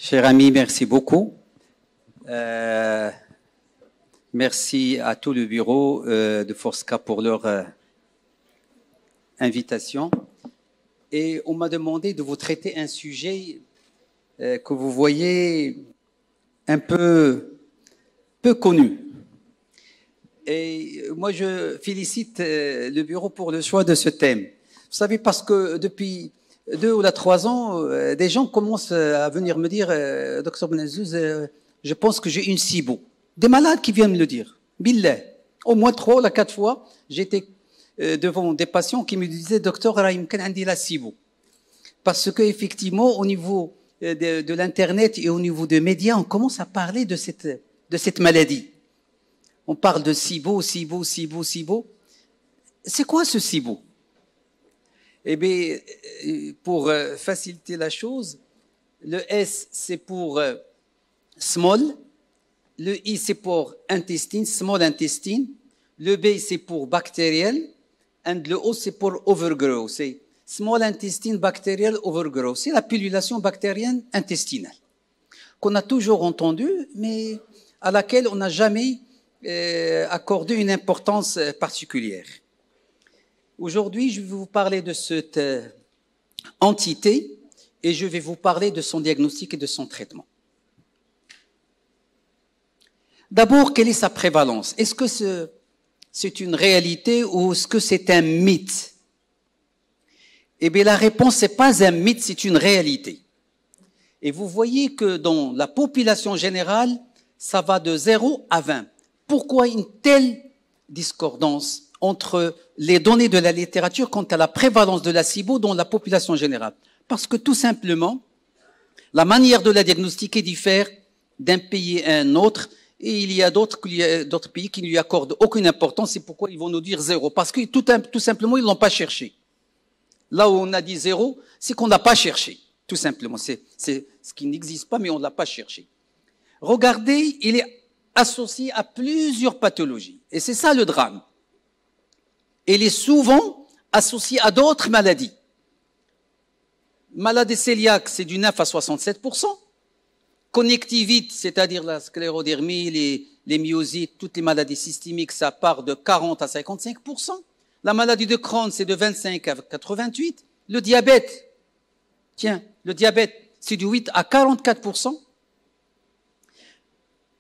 Cher ami, merci beaucoup. Merci à tout le bureau de Forska pour leur invitation. Et on m'a demandé de vous traiter un sujet que vous voyez un peu connu. Et moi, je félicite le bureau pour le choix de ce thème. Vous savez, parce que depuis 2 ou 3 ans, des gens commencent à venir me dire, Dr Benazouz, je pense que j'ai une SIBO. Des malades qui viennent me le dire. Billah. Au moins 3 ou 4 fois, j'étais devant des patients qui me disaient, docteur, Rahim Kan Andi la SIBO. Parce qu'effectivement, au niveau de l'Internet et au niveau des médias, on commence à parler de cette maladie. On parle de SIBO. C'est quoi ce SIBO? Eh bien, pour faciliter la chose, le S, c'est pour small, le I, c'est pour intestine, small intestine, le B, c'est pour bactériel, et le O, c'est pour overgrow. C'est small intestine bacterial overgrow. C'est la pullulation bactérienne intestinale, qu'on a toujours entendue, mais à laquelle on n'a jamais accordé une importance particulière. Aujourd'hui, je vais vous parler de cette entité et je vais vous parler de son diagnostic et de son traitement. D'abord, quelle est sa prévalence? Est-ce que c'est une réalité ou est-ce que c'est un mythe? Eh bien, la réponse, c'est pas un mythe, c'est une réalité. Et vous voyez que dans la population générale, ça va de 0 à 20. Pourquoi une telle discordance entre les données de la littérature quant à la prévalence de la SIBO dans la population générale? Parce que tout simplement, la manière de la diagnostiquer diffère d'un pays à un autre, et il y a d'autres pays qui ne lui accordent aucune importance, c'est pourquoi ils vont nous dire 0, parce que tout simplement, ils ne l'ont pas cherché. Là où on a dit 0, c'est qu'on n'a pas cherché, tout simplement. C'est ce qui n'existe pas, mais on ne l'a pas cherché. Regardez, il est associé à plusieurs pathologies, et c'est ça le drame. Il est souvent associé à d'autres maladies. Maladie cœliaque, c'est du 9 à 67%. Connectivite, c'est-à-dire la sclérodermie, les myosites, toutes les maladies systémiques, ça part de 40 à 55%. La maladie de Crohn, c'est de 25 à 88%. Le diabète, c'est du 8 à 44%.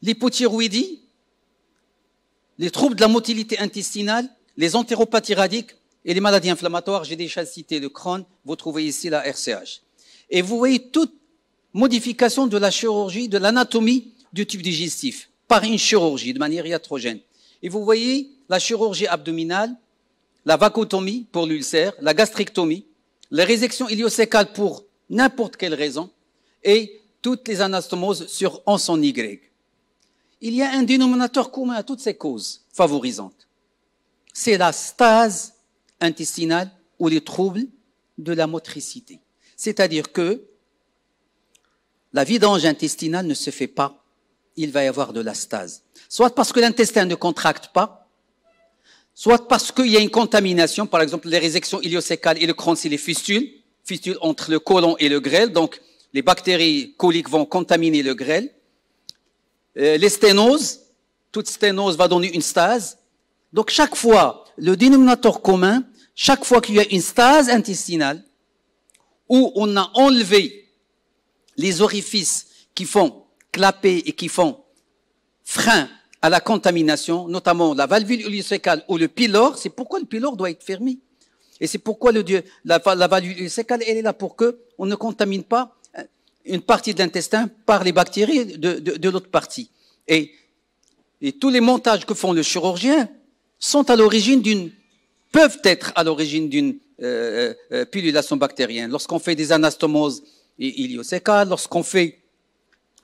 L'hypothyroïdie, les troubles de la motilité intestinale, les entéropathies radiques et les maladies inflammatoires, j'ai déjà cité le Crohn, vous trouvez ici la RCH. Et vous voyez toute modification de la chirurgie, de l'anatomie du tube digestif, par une chirurgie de manière iatrogène. Et vous voyez la chirurgie abdominale, la vacotomie pour l'ulcère, la gastrectomie, la résection iliocécale pour n'importe quelle raison, et toutes les anastomoses sur once en Y. Il y a un dénominateur commun à toutes ces causes favorisantes. C'est la stase intestinale ou les troubles de la motricité. C'est-à-dire que la vidange intestinale ne se fait pas, il va y avoir de la stase. Soit parce que l'intestin ne contracte pas, soit parce qu'il y a une contamination, par exemple les résections iliocécales et le Crohn, c'est les fistules entre le côlon et le grêle, donc les bactéries coliques vont contaminer le grêle. Les sténoses, toute sténose va donner une stase. Donc chaque fois, le dénominateur commun, chaque fois qu'il y a une stase intestinale, où on a enlevé les orifices qui font clapper et qui font frein à la contamination, notamment la valvule iliocécale ou le pylore, c'est pourquoi le pylore doit être fermé. Et c'est pourquoi la valvule iliocécale, elle est là pour que on ne contamine pas une partie de l'intestin par les bactéries de l'autre partie. Et tous les montages que font le chirurgien peuvent être à l'origine d'une pullulation bactérienne. Lorsqu'on fait des anastomoses iliocécales, lorsqu'on fait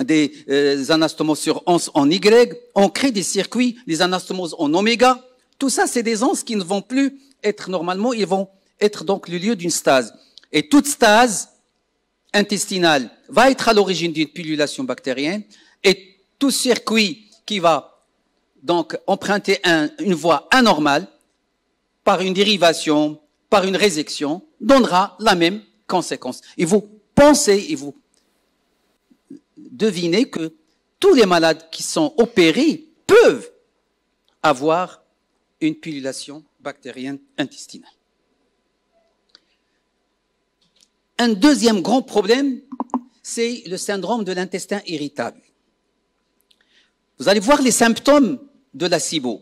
des anastomoses sur once en Y, on crée des circuits, les anastomoses en oméga. Tout ça, c'est des onces qui ne vont plus être normalement, ils vont être donc le lieu d'une stase. Et toute stase intestinale va être à l'origine d'une pullulation bactérienne, et tout circuit qui va donc emprunter une voie anormale par une dérivation, par une résection, donnera la même conséquence. Et vous pensez, et vous devinez que tous les malades qui sont opérés peuvent avoir une pullulation bactérienne intestinale. Un deuxième grand problème, c'est le syndrome de l'intestin irritable. Vous allez voir les symptômes de la SIBO.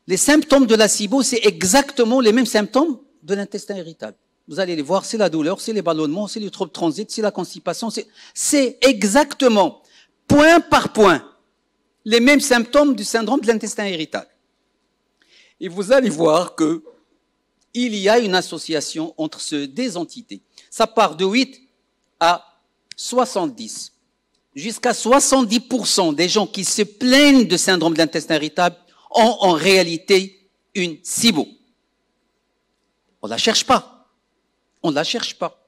Les symptômes de la SIBO, c'est exactement les mêmes symptômes de l'intestin irritable. Vous allez les voir, c'est la douleur, c'est les ballonnements, c'est le trouble de transit, c'est la constipation, c'est exactement, point par point, les mêmes symptômes du syndrome de l'intestin irritable. Et vous allez voir que il y a une association entre ces deux entités. Ça part de 8 à 70. Jusqu'à 70% des gens qui se plaignent de syndrome de l'intestin irritable ont en réalité une SIBO. On ne la cherche pas. On ne la cherche pas.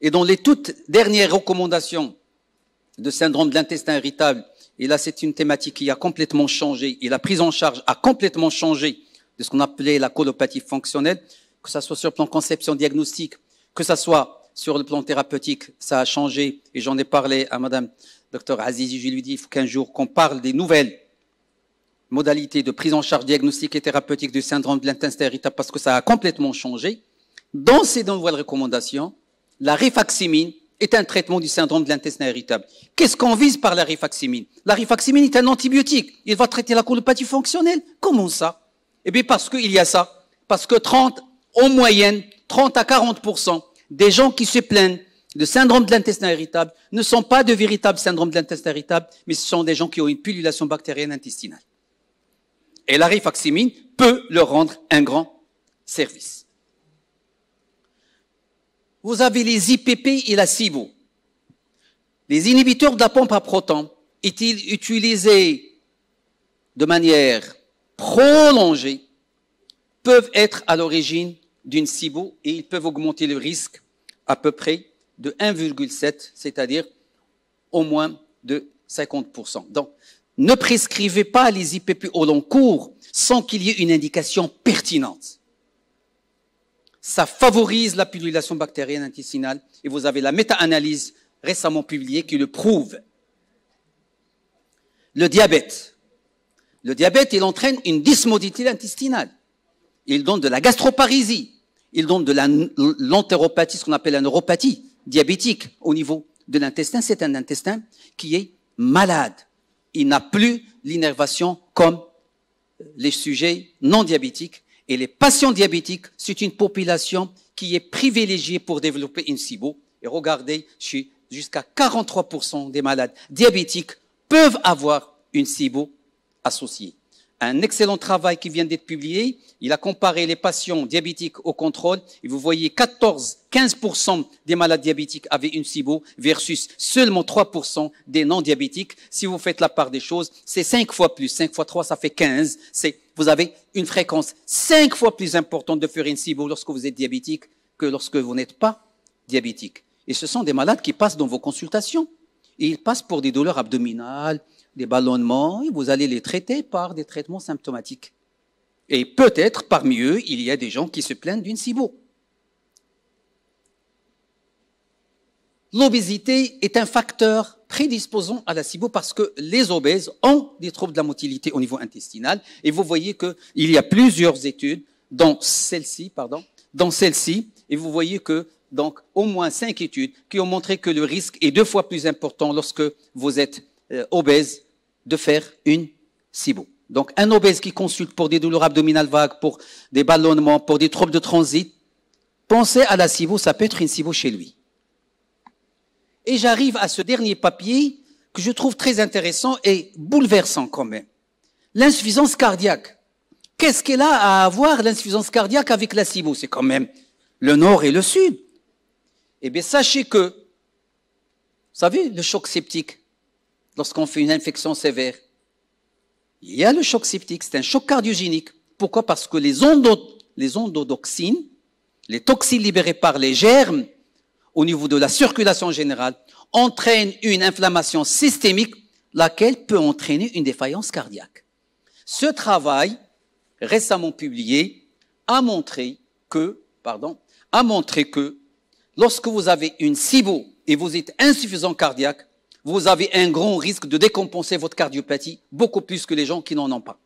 Et dans les toutes dernières recommandations de syndrome de l'intestin irritable, et là c'est une thématique qui a complètement changé, et la prise en charge a complètement changé de ce qu'on appelait la colopathie fonctionnelle, que ce soit sur le plan conception diagnostique, que ce soit sur le plan thérapeutique, ça a changé, et j'en ai parlé à Madame Dr Azizi, je lui ai dit, il faut qu'un jour qu'on parle des nouvelles modalités de prise en charge diagnostique et thérapeutique du syndrome de l'intestin irritable, parce que ça a complètement changé. Dans ces nouvelles recommandations, la rifaximin est un traitement du syndrome de l'intestin irritable. Qu'est-ce qu'on vise par la rifaximin? La rifaximin est un antibiotique. Il va traiter la colopathie fonctionnelle. Comment ça? Eh bien, parce qu'il y a ça. Parce que en moyenne, 30 à 40% des gens qui se plaignent de syndrome de l'intestin irritable ne sont pas de véritables syndromes de l'intestin irritable, mais ce sont des gens qui ont une pullulation bactérienne intestinale. Et la rifaximin peut leur rendre un grand service. Vous avez les IPP et la SIBO. Les inhibiteurs de la pompe à protons, est-il utilisés de manière prolongée, peuvent être à l'origine d'une SIBO et ils peuvent augmenter le risque à peu près de 1,7, c'est-à-dire au moins de 50%. Donc, ne prescrivez pas les IPP au long cours sans qu'il y ait une indication pertinente. Ça favorise la pullulation bactérienne intestinale et vous avez la méta-analyse récemment publiée qui le prouve. Le diabète. Le diabète, il entraîne une dysmodalité intestinale. Il donne de la gastroparésie. Il donne de l'entéropathie, ce qu'on appelle la neuropathie diabétique au niveau de l'intestin. C'est un intestin qui est malade. Il n'a plus l'innervation comme les sujets non diabétiques. Et les patients diabétiques, c'est une population qui est privilégiée pour développer une SIBO. Et regardez, jusqu'à 43% des malades diabétiques peuvent avoir une SIBO associée. Un excellent travail qui vient d'être publié. Il a comparé les patients diabétiques au contrôle. Et vous voyez 15% des malades diabétiques avaient une SIBO versus seulement 3% des non-diabétiques. Si vous faites la part des choses, c'est 5 fois plus. 5 fois 3, ça fait 15. Vous avez une fréquence 5 fois plus importante de faire une SIBO lorsque vous êtes diabétique que lorsque vous n'êtes pas diabétique. Et ce sont des malades qui passent dans vos consultations. Et ils passent pour des douleurs abdominales, des ballonnements, et vous allez les traiter par des traitements symptomatiques. Et peut-être, parmi eux, il y a des gens qui se plaignent d'une SIBO. L'obésité est un facteur prédisposant à la SIBO parce que les obèses ont des troubles de la motilité au niveau intestinal. Et vous voyez qu'il y a plusieurs études, dans celle-ci, et vous voyez que donc au moins 5 études qui ont montré que le risque est 2 fois plus important lorsque vous êtes obèse de faire une SIBO. Donc, un obèse qui consulte pour des douleurs abdominales vagues, pour des ballonnements, pour des troubles de transit, pensez à la SIBO, ça peut être une SIBO chez lui. Et j'arrive à ce dernier papier que je trouve très intéressant et bouleversant quand même. L'insuffisance cardiaque. Qu'est-ce qu'elle a à voir, l'insuffisance cardiaque, avec la SIBO? C'est quand même le nord et le sud. Eh bien, sachez que, vous savez, le choc septique, lorsqu'on fait une infection sévère, il y a le choc septique, c'est un choc cardiogénique. Pourquoi? Parce que les endotoxines, les toxines libérées par les germes au niveau de la circulation générale, entraînent une inflammation systémique, laquelle peut entraîner une défaillance cardiaque. Ce travail, récemment publié, a montré que lorsque vous avez une SIBO et vous êtes insuffisant cardiaque, vous avez un grand risque de décompenser votre cardiopathie, beaucoup plus que les gens qui n'en ont pas.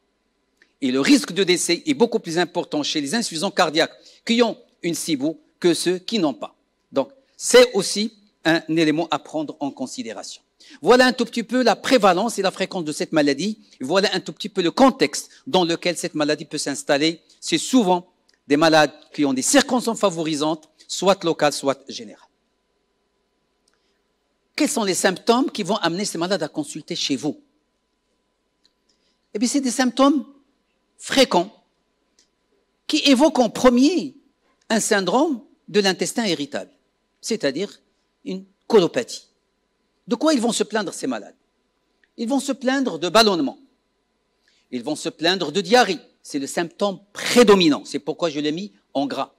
Et le risque de décès est beaucoup plus important chez les insuffisants cardiaques qui ont une SIBO que ceux qui n'ont pas. Donc, c'est aussi un élément à prendre en considération. Voilà un tout petit peu la prévalence et la fréquence de cette maladie. Voilà un tout petit peu le contexte dans lequel cette maladie peut s'installer. C'est souvent des malades qui ont des circonstances favorisantes, soit locales, soit générales. Quels sont les symptômes qui vont amener ces malades à consulter chez vous? Eh bien, c'est des symptômes fréquents qui évoquent en premier un syndrome de l'intestin irritable, c'est-à-dire une colopathie. De quoi ils vont se plaindre, ces malades? Ils vont se plaindre de ballonnement. Ils vont se plaindre de diarrhée. C'est le symptôme prédominant. C'est pourquoi je l'ai mis en gras.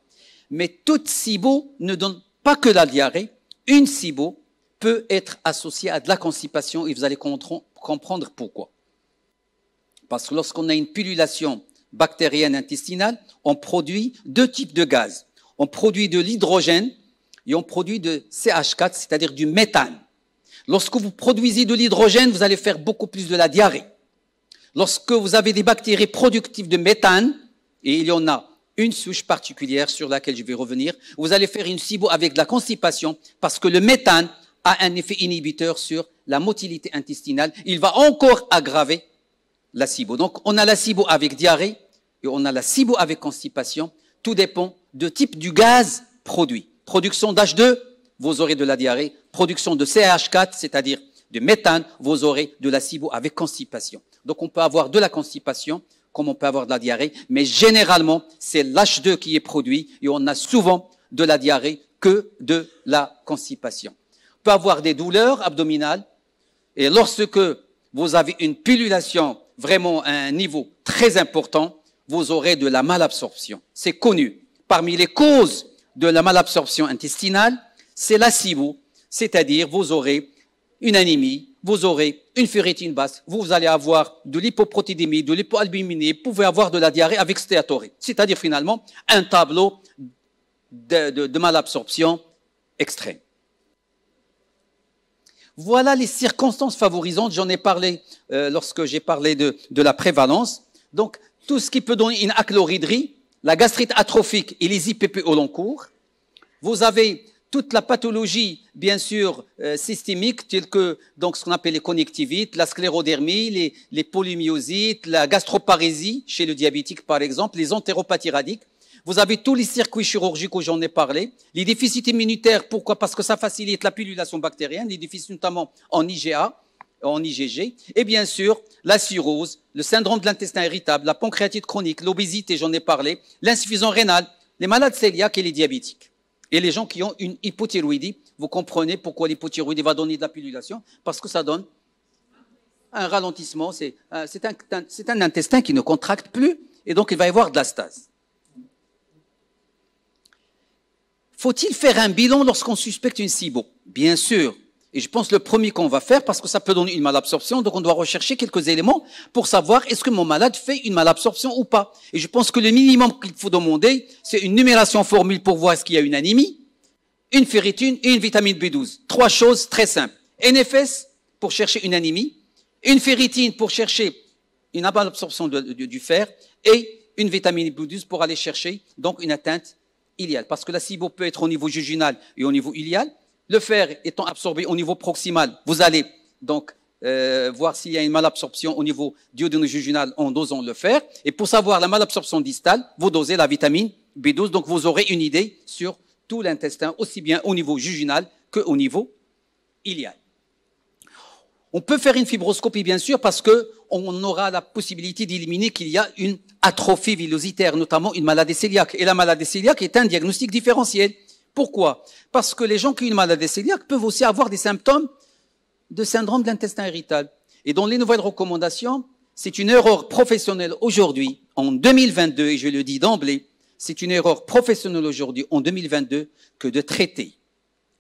Mais toute SIBO ne donne pas que la diarrhée. Une SIBO peut être associée à de la constipation et vous allez comprendre pourquoi. Parce que lorsqu'on a une pullulation bactérienne intestinale, on produit deux types de gaz. On produit de l'hydrogène et on produit de CH4, c'est-à-dire du méthane. Lorsque vous produisez de l'hydrogène, vous allez faire beaucoup plus de la diarrhée. Lorsque vous avez des bactéries productives de méthane, et il y en a une souche particulière sur laquelle je vais revenir, vous allez faire une SIBO avec de la constipation parce que le méthane a un effet inhibiteur sur la motilité intestinale. Il va encore aggraver la SIBO. Donc, on a la SIBO avec diarrhée et on a la SIBO avec constipation. Tout dépend du type du gaz produit. Production d'H2, vous aurez de la diarrhée. Production de CH4, c'est-à-dire de méthane, vous aurez de la SIBO avec constipation. Donc, on peut avoir de la constipation comme on peut avoir de la diarrhée, mais généralement, c'est l'H2 qui est produit et on a souvent de la diarrhée que de la constipation. On peut avoir des douleurs abdominales et lorsque vous avez une pullulation vraiment à un niveau très important, vous aurez de la malabsorption. C'est connu. Parmi les causes de la malabsorption intestinale, c'est la SIBO, c'est-à-dire vous aurez une anémie, vous aurez une ferritine basse, vous allez avoir de l'hypoprotédémie, de l'hypoalbuminémie, vous pouvez avoir de la diarrhée avec stéatorée. C'est-à-dire finalement un tableau de malabsorption extrême. Voilà les circonstances favorisantes, j'en ai parlé lorsque j'ai parlé de la prévalence. Donc, tout ce qui peut donner une achlorhydrie, la gastrite atrophique et les IPP au long cours. Vous avez toute la pathologie, bien sûr, systémique, telle que donc, ce qu'on appelle les connectivites, la sclérodermie, les polymyosites, la gastroparésie, chez le diabétique par exemple, les entéropathies radiques. Vous avez tous les circuits chirurgicaux, j'en ai parlé. Les déficits immunitaires, pourquoi? Parce que ça facilite la pullulation bactérienne, les déficits notamment en IgA, en IgG. Et bien sûr, la cirrhose, le syndrome de l'intestin irritable, la pancréatite chronique, l'obésité, j'en ai parlé, l'insuffisance rénale, les malades cœliaques et les diabétiques. Et les gens qui ont une hypothyroïdie, vous comprenez pourquoi l'hypothyroïdie va donner de la pullulation? Parce que ça donne un ralentissement, c'est un intestin qui ne contracte plus, et donc il va y avoir de la stase. Faut-il faire un bilan lorsqu'on suspecte une SIBO? Bien sûr. Et je pense le premier qu'on va faire, parce que ça peut donner une malabsorption, donc on doit rechercher quelques éléments pour savoir est-ce que mon malade fait une malabsorption ou pas. Et je pense que le minimum qu'il faut demander, c'est une numération formule pour voir est-ce qu'il y a une anémie, une ferritine et une vitamine B12. Trois choses très simples. NFS pour chercher une anémie, une ferritine pour chercher une malabsorption du fer et une vitamine B12 pour aller chercher donc une atteinte iliale. Parce que la SIBO peut être au niveau jejunal et au niveau ilial. Le fer étant absorbé au niveau proximal, vous allez donc voir s'il y a une malabsorption au niveau duodéno-jejunal en dosant le fer. Et pour savoir la malabsorption distale, vous dosez la vitamine B12. Donc vous aurez une idée sur tout l'intestin, aussi bien au niveau jejunal qu'au niveau ilial. On peut faire une fibroscopie, bien sûr, parce qu'on aura la possibilité d'éliminer qu'il y a une atrophie villositaire, notamment une maladie cœliaque. Et la maladie cœliaque est un diagnostic différentiel. Pourquoi? Parce que les gens qui ont une maladie cœliaque peuvent aussi avoir des symptômes de syndrome de l'intestin irritable. Et dans les nouvelles recommandations, c'est une erreur professionnelle aujourd'hui, en 2022, et je le dis d'emblée, c'est une erreur professionnelle aujourd'hui, en 2022, que de traiter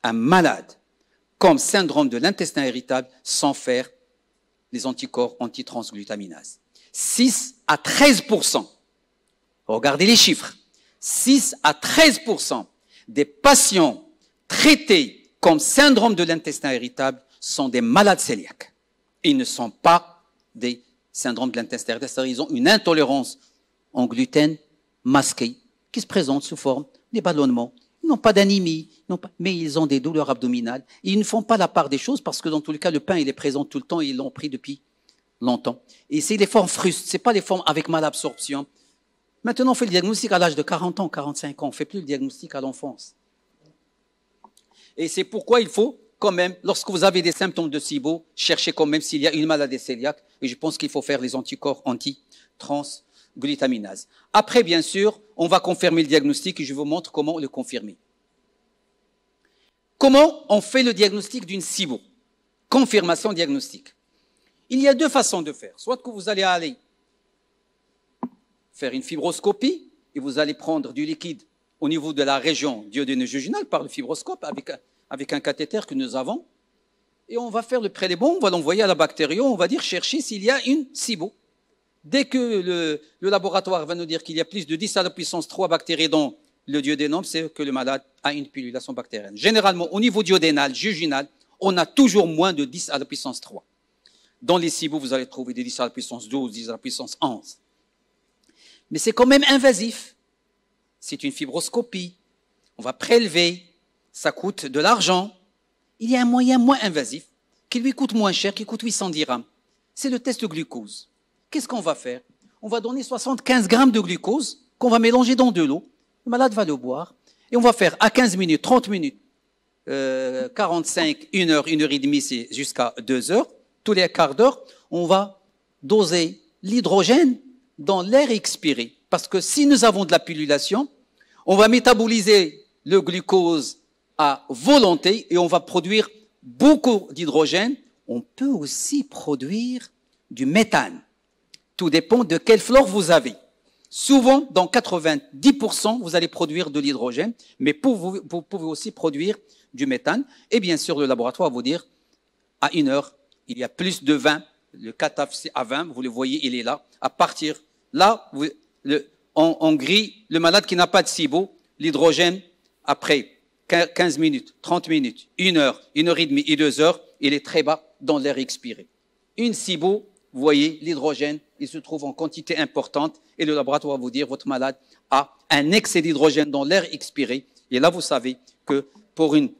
un malade comme syndrome de l'intestin irritable sans faire les anticorps antitransglutaminase. 6 à 13%. Regardez les chiffres. 6 à 13% des patients traités comme syndrome de l'intestin irritable sont des malades cœliaques. Ils ne sont pas des syndromes de l'intestin irritable, c'est-à-dire ils ont une intolérance en gluten masquée qui se présente sous forme des ballonnements. Ils n'ont pas d'anémie, mais ils ont des douleurs abdominales. Ils ne font pas la part des choses parce que dans tous les cas, le pain, il est présent tout le temps et ils l'ont pris depuis longtemps. Et c'est les formes frustes, c'est pas les formes avec malabsorption. Maintenant, on fait le diagnostic à l'âge de 40 ans, 45 ans. On ne fait plus le diagnostic à l'enfance. Et c'est pourquoi il faut quand même, lorsque vous avez des symptômes de SIBO, chercher quand même s'il y a une maladie cœliaque. Et je pense qu'il faut faire les anticorps anti-transglutaminase. Après, bien sûr, on va confirmer le diagnostic et je vous montre comment le confirmer. Comment on fait le diagnostic d'une SIBO? Confirmation diagnostique. Il y a deux façons de faire. Soit que vous allez aller faire une fibroscopie et vous allez prendre du liquide au niveau de la région duodéno-jejunale par le fibroscope avec un cathéter que nous avons. Et on va faire le prélèvement, on va l'envoyer à la bactério, on va dire chercher s'il y a une SIBO. Dès que le laboratoire va nous dire qu'il y a plus de 10 à la puissance 3 bactéries dans le duodénum, c'est que le malade a une pullulation bactérienne. Généralement, au niveau duodénal, jejunal, on a toujours moins de 10 à la puissance 3. Dans les SIBO, vous allez trouver des 10 à la puissance 12, 10 à la puissance 11. Mais c'est quand même invasif. C'est une fibroscopie. On va prélever. Ça coûte de l'argent. Il y a un moyen moins invasif qui lui coûte moins cher, qui coûte 800 dirhams. C'est le test de glucose. Qu'est-ce qu'on va faire? On va donner 75 grammes de glucose qu'on va mélanger dans de l'eau. Le malade va le boire. Et on va faire à 15 minutes, 30 minutes, 45, 1 heure, 1 heure et demie, c'est jusqu'à 2 heures. Tous les quarts d'heure, on va doser l'hydrogène dans l'air expiré. Parce que si nous avons de la pullulation, on va métaboliser le glucose à volonté et on va produire beaucoup d'hydrogène. On peut aussi produire du méthane. Tout dépend de quelle flore vous avez. Souvent, dans 90%, vous allez produire de l'hydrogène, mais vous pouvez aussi produire du méthane. Et bien sûr, le laboratoire va vous dire, à 1 heure, il y a plus de 20. Le CATAF, c'est à 20. Vous le voyez, il est là. À partir là, on grille le malade qui n'a pas de SIBO, l'hydrogène, après 15 minutes, 30 minutes, 1 heure, 1 heure et demie et 2 heures, il est très bas dans l'air expiré. Une SIBO, vous voyez, l'hydrogène, il se trouve en quantité importante et le laboratoire va vous dire votre malade a un excès d'hydrogène dans l'air expiré. Et là, vous savez que pour une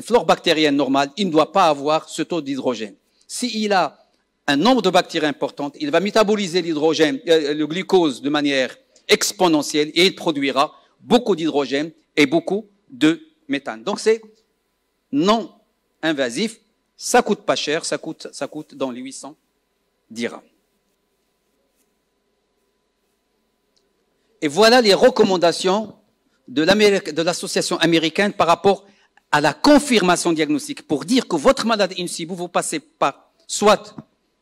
flore bactérienne normale, il ne doit pas avoir ce taux d'hydrogène. S'il a un nombre de bactéries importantes, il va métaboliser l'hydrogène, le glucose de manière exponentielle et il produira beaucoup d'hydrogène et beaucoup de méthane. Donc c'est non invasif, ça coûte pas cher, ça coûte dans les 800 dirhams. Et voilà les recommandations de l'association américaine par rapport à la confirmation diagnostique. Pour dire que votre malade est une SIBO, vous passez par soit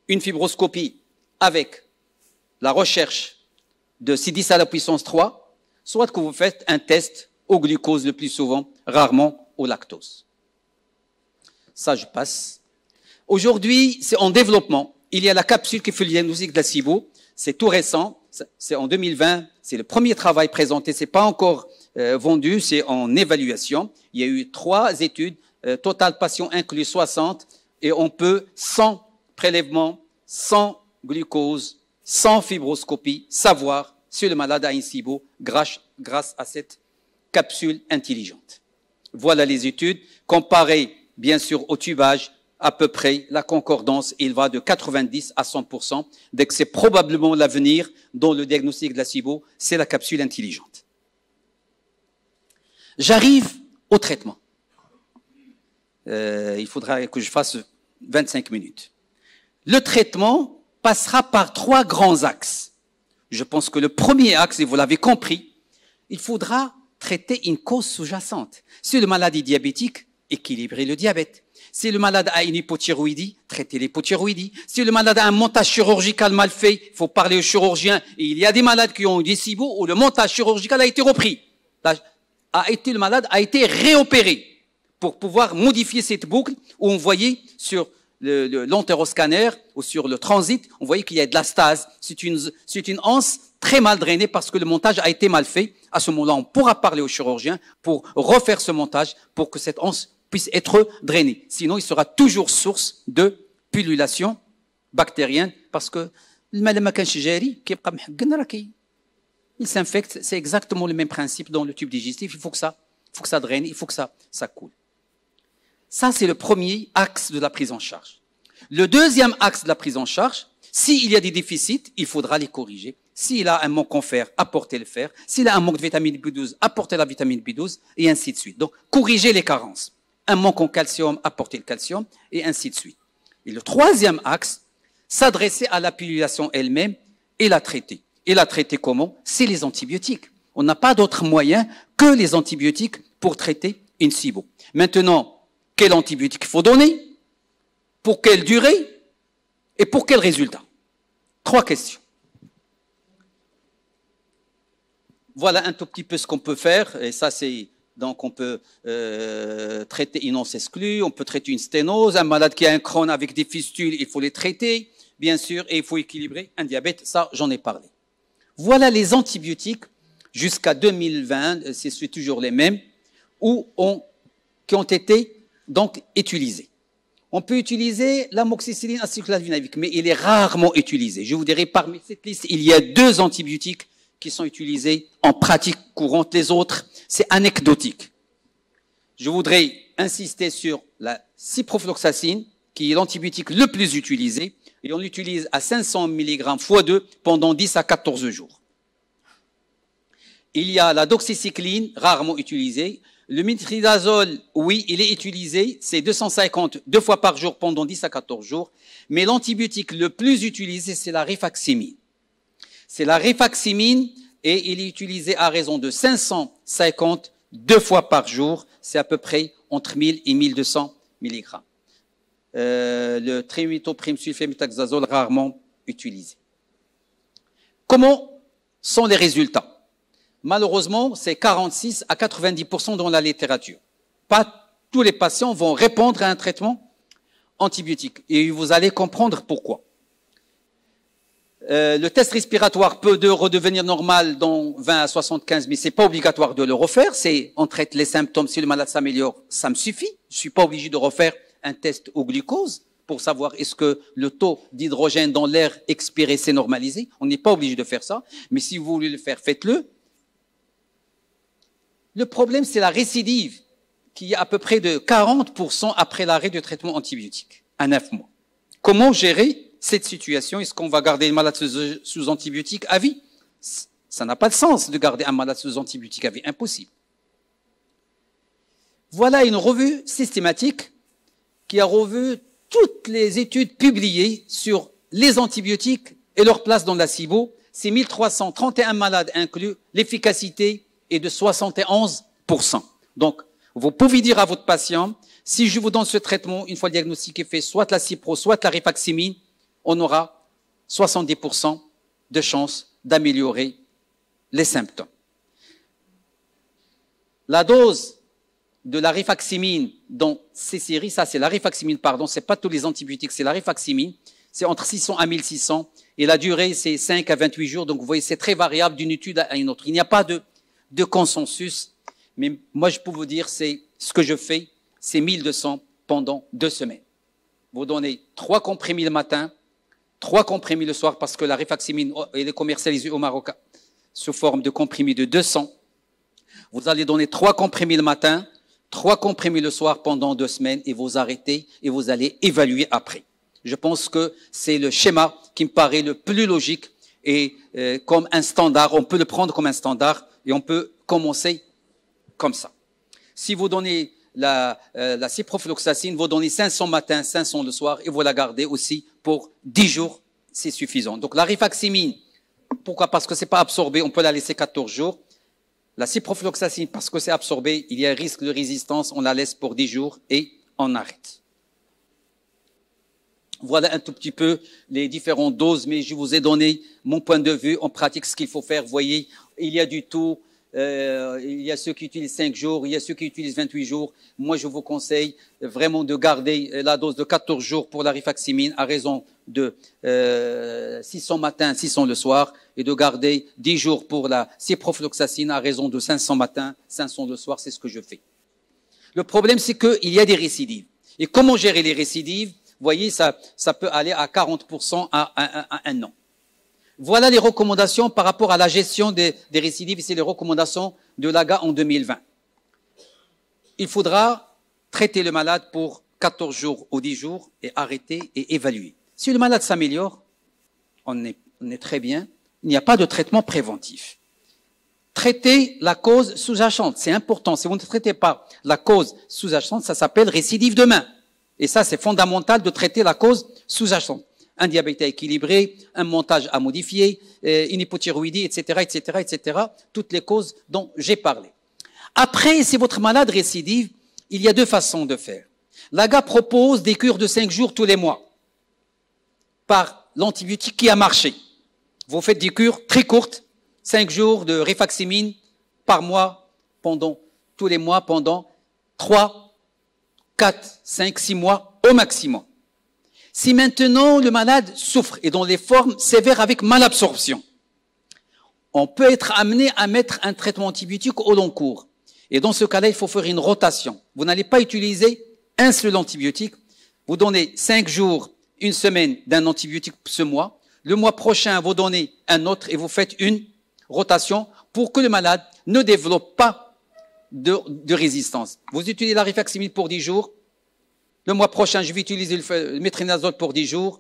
une fibroscopie avec la recherche de C10 à la puissance 3, soit que vous faites un test au glucose le plus souvent, rarement au lactose. Ça, je passe. Aujourd'hui, c'est en développement. Il y a la capsule qui fait le diagnostic de la SIBO. C'est tout récent. C'est en 2020. C'est le premier travail présenté. C'est pas encore vendu. C'est en évaluation. Il y a eu 3 études. Total patient inclus 60. Et on peut, sans prélèvement, sans glucose, sans fibroscopie, savoir si le malade a une SIBO grâce à cette capsule intelligente. Voilà les études. Comparées, bien sûr, au tubage, à peu près, la concordance, il va de 90 à 100%. Dès que c'est probablement l'avenir dans le diagnostic de la SIBO, c'est la capsule intelligente. J'arrive au traitement. Il faudra que je fasse 25 minutes. Le traitement passera par 3 grands axes. Je pense que le premier axe, et vous l'avez compris, il faudra traiter une cause sous-jacente. Si le malade est diabétique, équilibrer le diabète. Si le malade a une hypothyroïdie, traiter l'hypothyroïdie. Si le malade a un montage chirurgical mal fait, il faut parler au chirurgien. Et il y a des malades qui ont eu des SIBO où le montage chirurgical a été repris. Le malade a été réopéré pour pouvoir modifier cette boucle où on voyait sur l'entéroscanner ou sur le transit, on voyait qu'il y a de la stase. C'est une anse très mal drainé parce que le montage a été mal fait. À ce moment-là, on pourra parler au chirurgien pour refaire ce montage pour que cette anse puisse être drainée. Sinon, il sera toujours source de pullulation bactérienne parce que il s'infecte. C'est exactement le même principe dans le tube digestif. Il faut que ça draine, il faut que ça coule. Ça, c'est le premier axe de la prise en charge. Le deuxième axe de la prise en charge, s'il y a des déficits, il faudra les corriger. S'il a un manque en fer, apporter le fer. S'il a un manque de vitamine B12, apporter la vitamine B12, et ainsi de suite. Donc, corriger les carences. Un manque en calcium, apporter le calcium, et ainsi de suite. Et le troisième axe, s'adresser à la pullulation elle-même et la traiter. Et la traiter comment? C'est les antibiotiques. On n'a pas d'autre moyen que les antibiotiques pour traiter une SIBO. Maintenant, quel antibiotique il faut donner? Pour quelle durée? Et pour quel résultat? 3 questions. Voilà un tout petit peu ce qu'on peut faire. Et ça, c'est donc on peut traiter une anse exclue, on peut traiter une sténose, un malade qui a un Crohn avec des fistules, il faut les traiter, bien sûr, et il faut équilibrer un diabète. Ça, j'en ai parlé. Voilà les antibiotiques jusqu'à 2020, c'est toujours les mêmes, qui ont été donc utilisés. On peut utiliser l'amoxicilline acéclofenac, mais il est rarement utilisé. Je vous dirai, parmi cette liste, il y a 2 antibiotiques qui sont utilisés en pratique courante. Les autres, c'est anecdotique. Je voudrais insister sur la ciprofloxacine, qui est l'antibiotique le plus utilisé, et on l'utilise à 500 mg x 2 pendant 10 à 14 jours. Il y a la doxycycline, rarement utilisée. Le métronidazole, oui, il est utilisé, c'est 250 2 fois par jour pendant 10 à 14 jours. Mais l'antibiotique le plus utilisé, c'est la rifaximine. C'est la rifaximine et il est utilisé à raison de 550 2 fois par jour. C'est à peu près entre 1000 et 1200 mg. Le trimethoprim sulfémétaxazole, rarement utilisé. Comment sont les résultats? Malheureusement, c'est 46 à 90% dans la littérature. Pas tous les patients vont répondre à un traitement antibiotique. Et vous allez comprendre pourquoi. Le test respiratoire peut redevenir normal dans 20 à 75, mais c'est pas obligatoire de le refaire. On traite les symptômes. Si le malade s'améliore, ça me suffit. Je suis pas obligé de refaire un test au glucose pour savoir est-ce que le taux d'hydrogène dans l'air expiré s'est normalisé. On n'est pas obligé de faire ça. Mais si vous voulez le faire, faites-le. Le problème, c'est la récidive, qui est à peu près de 40% après l'arrêt du traitement antibiotique, à 9 mois. Comment gérer cette situation? Est-ce qu'on va garder le malade sous antibiotiques à vie? Ça n'a pas de sens de garder un malade sous antibiotiques à vie, impossible. Voilà une revue systématique qui a revu toutes les études publiées sur les antibiotiques et leur place dans la SIBO. C'est 1331 malades inclus, l'efficacité est de 71%. Donc, vous pouvez dire à votre patient, si je vous donne ce traitement, une fois le diagnostic est fait, soit la cipro, soit la rifaximine, on aura 70% de chances d'améliorer les symptômes. La dose de la rifaximine dans ces séries, ça c'est la rifaximine, pardon, c'est pas tous les antibiotiques, c'est la rifaximine, c'est entre 600 à 1600, et la durée c'est 5 à 28 jours, donc vous voyez c'est très variable d'une étude à une autre. Il n'y a pas de consensus, mais moi je peux vous dire, c'est ce que je fais, c'est 1200 pendant 2 semaines. Vous donnez 3 comprimés le matin, 3 comprimés le soir, parce que la rifaximine elle est commercialisée au Maroc sous forme de comprimés de 200. Vous allez donner 3 comprimés le matin, 3 comprimés le soir pendant 2 semaines, et vous arrêtez et vous allez évaluer après. Je pense que c'est le schéma qui me paraît le plus logique et comme un standard, on peut le prendre comme un standard et on peut commencer comme ça. Si vous donnez la ciprofloxacine, vous donnez 500 matin, 500 le soir et vous la gardez aussi pour 10 jours, c'est suffisant. Donc la rifaximine, pourquoi? Parce que c'est pas absorbé, on peut la laisser 14 jours. La ciprofloxacine, parce que c'est absorbé, il y a un risque de résistance, on la laisse pour 10 jours et on arrête. Voilà un tout petit peu les différentes doses, mais je vous ai donné mon point de vue en pratique, ce qu'il faut faire. Vous voyez, il y a du tout, il y a ceux qui utilisent 5 jours, il y a ceux qui utilisent 28 jours. Moi, je vous conseille vraiment de garder la dose de 14 jours pour la rifaximine à raison de 600 matin, 600 le soir, et de garder 10 jours pour la ciprofloxacine à raison de 500 matin, 500 le soir. C'est ce que je fais. Le problème, c'est qu'il y a des récidives. Et comment gérer les récidives? Vous voyez, ça peut aller à 40% à 1 an. Voilà les recommandations par rapport à la gestion des récidives. C'est les recommandations de l'AGA en 2020. Il faudra traiter le malade pour 14 jours ou 10 jours et arrêter et évaluer. Si le malade s'améliore, on est très bien. Il n'y a pas de traitement préventif. Traiter la cause sous-jacente, c'est important. Si vous ne traitez pas la cause sous-jacente, ça s'appelle récidive demain. Et ça, c'est fondamental de traiter la cause sous-jacente. Un diabète équilibré, un montage à modifier, une hypothyroïdie, etc., etc., etc. Toutes les causes dont j'ai parlé. Après, si votre malade récidive, il y a 2 façons de faire. L'AGA propose des cures de 5 jours tous les mois par l'antibiotique qui a marché. Vous faites des cures très courtes, 5 jours de rifaximine par mois, tous les mois, pendant 3, 4, 5, 6 mois au maximum. Si maintenant le malade souffre et dans les formes sévères avec malabsorption, on peut être amené à mettre un traitement antibiotique au long cours. Et dans ce cas-là, il faut faire une rotation. Vous n'allez pas utiliser un seul antibiotique. Vous donnez 5 jours, 1 semaine d'un antibiotique ce mois. Le mois prochain, vous donnez un autre et vous faites une rotation pour que le malade ne développe pas de résistance. Vous utilisez la rifaximine pour 10 jours. Le mois prochain, je vais utiliser le métronidazole pour 10 jours.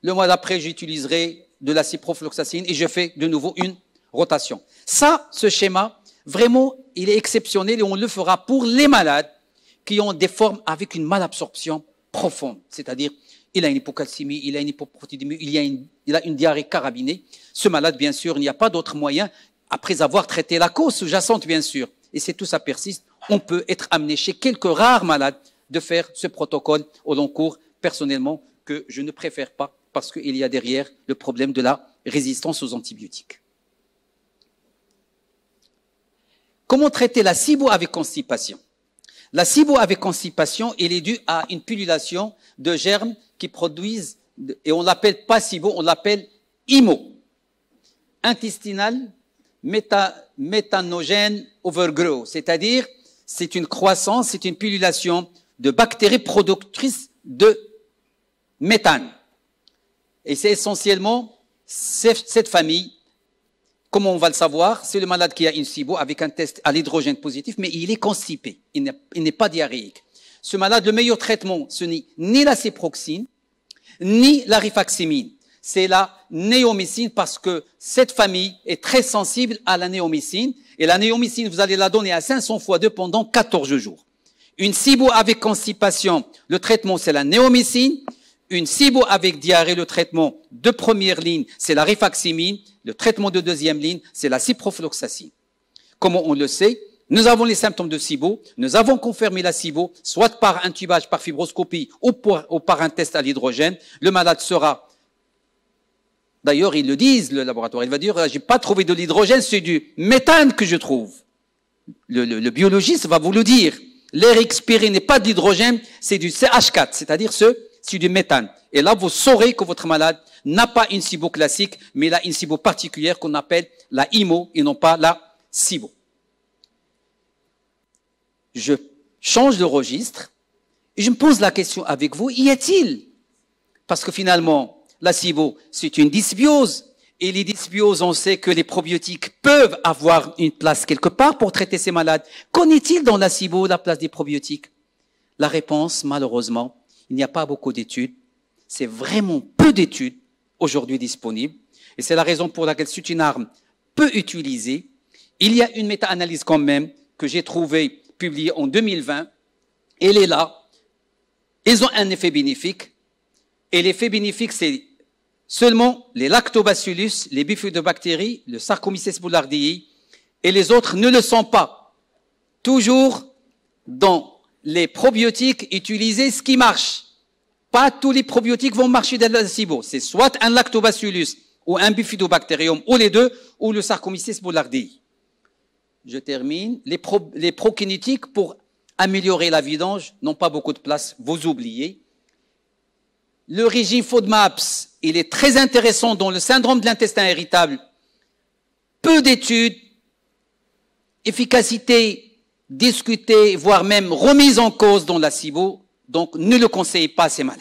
Le mois d'après, j'utiliserai de la ciprofloxacine et je fais de nouveau une rotation. Ça, ce schéma, vraiment, il est exceptionnel et on le fera pour les malades qui ont des formes avec une malabsorption profonde. C'est-à-dire, il a une hypocalcémie, il a une hypoprotédémie, il a une diarrhée carabinée. Ce malade, bien sûr, il n'y a pas d'autre moyen, après avoir traité la cause sous-jacente, bien sûr. Et si tout ça persiste, on peut être amené chez quelques rares malades de faire ce protocole au long cours, personnellement, que je ne préfère pas parce qu'il y a derrière le problème de la résistance aux antibiotiques. Comment traiter la SIBO avec constipation? La SIBO avec constipation, elle est due à une pullulation de germes qui produisent, et on l'appelle pas SIBO, on l'appelle IMO, intestinal méthanogène overgrowth, c'est-à-dire c'est une croissance, c'est une pullulation de bactéries productrices de méthane. Et c'est essentiellement cette famille. Comment on va le savoir? C'est le malade qui a une SIBO avec un test à l'hydrogène positif, mais il est constipé, il n'est pas diarrhéique. Ce malade, le meilleur traitement, ce n'est ni la ciproxine, ni la rifaximine. C'est la néomycine parce que cette famille est très sensible à la néomycine. Et la néomycine, vous allez la donner à 500 fois 2 pendant 14 jours. Une SIBO avec constipation, le traitement, c'est la néomycine. Une SIBO avec diarrhée, le traitement de première ligne, c'est la rifaximine. Le traitement de deuxième ligne, c'est la ciprofloxacine. Comment on le sait? Nous avons les symptômes de SIBO, nous avons confirmé la SIBO, soit par intubage, par fibroscopie ou par un test à l'hydrogène. Le malade sera, d'ailleurs ils le disent, le laboratoire, il va dire, j'ai pas trouvé de l'hydrogène, c'est du méthane que je trouve. Le biologiste va vous le dire. L'air expiré n'est pas d'hydrogène, c'est du CH4, c'est-à-dire c'est du méthane. Et là, vous saurez que votre malade n'a pas une SIBO classique, mais il a une SIBO particulière qu'on appelle la IMO et non pas la SIBO. Je change de registre et je me pose la question avec vous, y a-t-il? Parce que finalement, la SIBO, c'est une dysbiose. Et les dysbioses, on sait que les probiotiques peuvent avoir une place quelque part pour traiter ces malades. Qu'en est-il dans la SIBO, la place des probiotiques? La réponse, malheureusement, il n'y a pas beaucoup d'études. C'est vraiment peu d'études aujourd'hui disponibles. Et c'est la raison pour laquelle c'est une arme peu utilisée. Il y a une méta-analyse quand même que j'ai trouvée, publiée en 2020. Elle est là. Ils ont un effet bénéfique. Et l'effet bénéfique, c'est seulement les lactobacillus, les bifidobactéries, le Saccharomyces boulardii, et les autres ne le sont pas. Toujours dans les probiotiques, utilisez ce qui marche. Pas tous les probiotiques vont marcher dans la SIBO. C'est soit un lactobacillus ou un bifidobacterium, ou les deux, ou le Saccharomyces boulardii. je termine. Les prokinétiques, pour améliorer la vidange, n'ont pas beaucoup de place, vous oubliez. Le régime FODMAPS, il est très intéressant dans le syndrome de l'intestin irritable. Peu d'études, efficacité discutée, voire même remise en cause dans la SIBO, donc ne le conseillez pas à ces malades.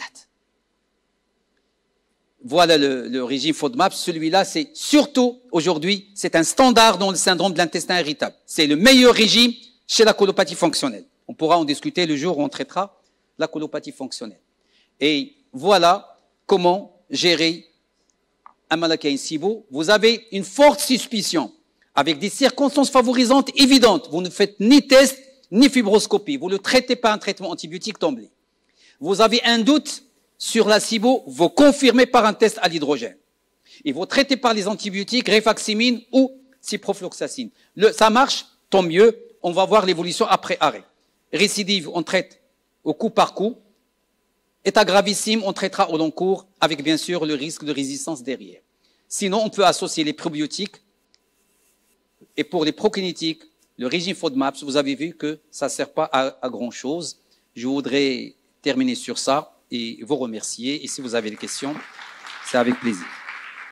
Voilà le régime FODMAPS. Celui-là, c'est surtout, aujourd'hui, c'est un standard dans le syndrome de l'intestin irritable. C'est le meilleur régime chez la colopathie fonctionnelle. On pourra en discuter le jour où on traitera la colopathie fonctionnelle. Et voilà comment gérer un malade qui a une SIBO. Vous avez une forte suspicion, avec des circonstances favorisantes évidentes. Vous ne faites ni test, ni fibroscopie. Vous ne le traitez pas un traitement antibiotique d'emblée. Vous avez un doute sur la SIBO, vous confirmez par un test à l'hydrogène. Et vous traitez par les antibiotiques, rifaximin ou ciprofloxacine. Ça marche, tant mieux. On va voir l'évolution après arrêt. Récidive, on traite au coup par coup. État gravissime, on traitera au long cours, avec bien sûr le risque de résistance derrière. Sinon, on peut associer les probiotiques. Et pour les prokinétiques, le régime FODMAPS, vous avez vu que ça ne sert pas à grand-chose. Je voudrais terminer sur ça et vous remercier. Et si vous avez des questions, c'est avec plaisir.